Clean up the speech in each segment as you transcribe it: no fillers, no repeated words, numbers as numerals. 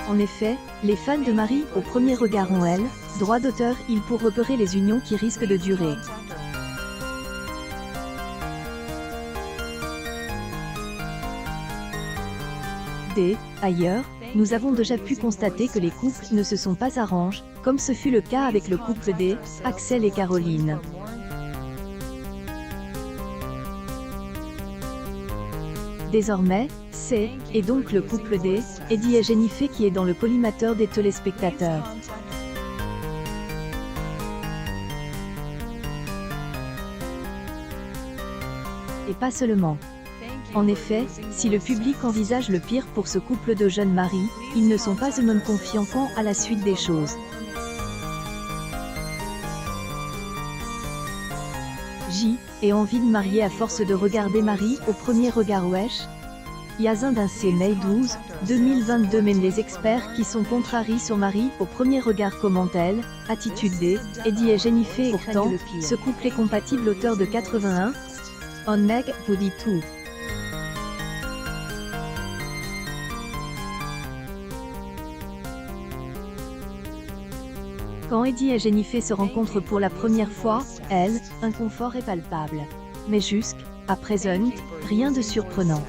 En effet, les fans de Marie au premier regard ont elles, droit d'auteur il pour repérer les unions qui risquent de durer. Ailleurs, nous avons déjà pu constater que les couples ne se sont pas arrangés, comme ce fut le cas avec le couple D, Axel et Caroline. Désormais, c'est, et donc le couple D, Eddie et Jennifer qui est dans le collimateur des téléspectateurs. Et pas seulement. En effet, si le public envisage le pire pour ce couple de jeunes maris, ils ne sont pas eux-mêmes confiants quant à la suite des choses. J. Et envie de marier à force de regarder Marie au premier regard wesh. Yazin d'un C. Mai 12, 2022 même les experts qui sont contrariés sur Marie au premier regard commentent-elles, attitude D, Eddie et Jennifer pourtant, ce couple est compatible auteur de 81. On Meg, vous dit tout. Quand Eddie et Jennifer se rencontrent pour la première fois, elle, inconfort est palpable. Mais jusqu'à présent, rien de surprenant.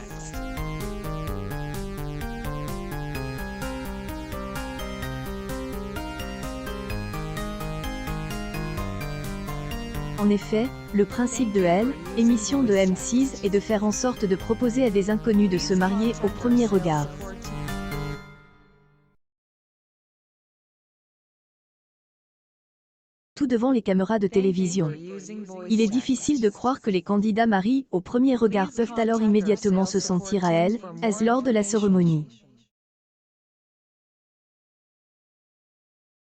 En effet, le principe de Elle, émission de M6 est de faire en sorte de proposer à des inconnus de se marier au premier regard. Tout devant les caméras de télévision. Il est difficile de croire que les candidats marient au premier regard peuvent alors immédiatement se sentir à l'aise lors de la cérémonie.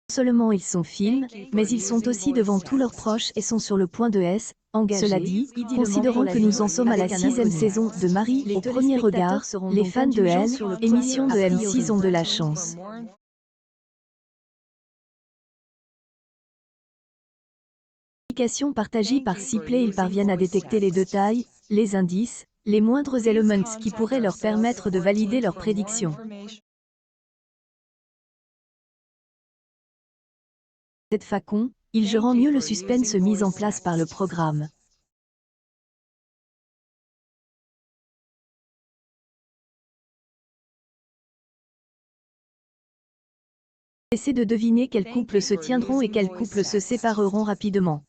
Non seulement ils sont films, mais ils sont aussi devant tous leurs proches et sont sur le point de engager. Cela dit, considérant que nous en sommes à la 6e saison de Marie au premier regard, les fans de Elle, émission de M6 ont de la chance. Partagée par Sipley, ils parviennent à détecter les détails, les indices, les moindres éléments qui pourraient leur permettre de valider leurs prédictions. Cette façon, il rend mieux le suspense mis en place par le programme. Essaie de deviner quels couples se tiendront et quels couples se sépareront rapidement.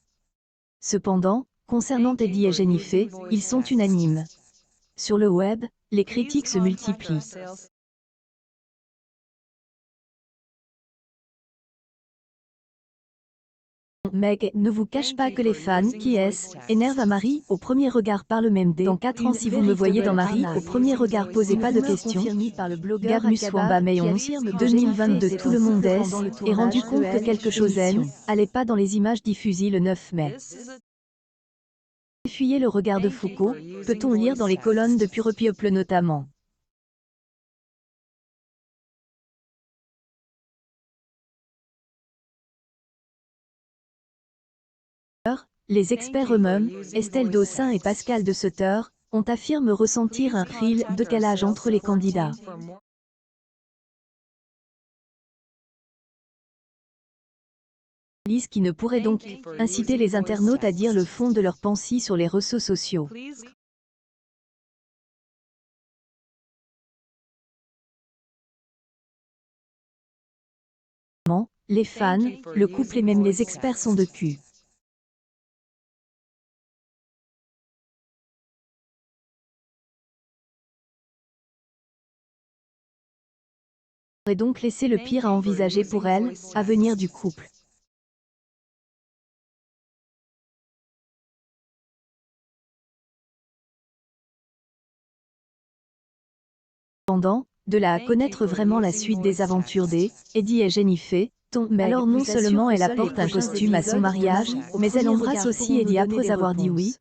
Cependant, concernant Eddie et Jennifer, ils sont unanimes. Sur le web, les critiques se multiplient. Meg ne vous cache pas que les fans qui énervent à Marie au premier regard parlent même des. Dans 4 ans si vous me voyez dans Marie au premier regard posez pas de questions. Garmus Wamba May 11, 2022 tout le monde est rendu compte que quelque chose allait pas dans les images diffusées le 9 mai. Fuyez le regard de Foucault, peut-on lire dans les colonnes de Pure People notamment. Les experts eux-mêmes, Estelle Dossin et Pascal de Sutter, ont affirmé ressentir un réel décalage entre les candidats. Qui ne pourrait donc inciter les internautes à dire le fond de leurs pensées sur les réseaux sociaux. Les fans, le couple et même les experts sont de cul. Et donc laisser le pire à envisager pour elle, avenir du couple. Cependant, de là à connaître vraiment la suite des aventures d'Eddie et Jennifer, mais alors non seulement elle apporte un costume à son mariage, mais elle embrasse aussi Eddie après avoir dit oui,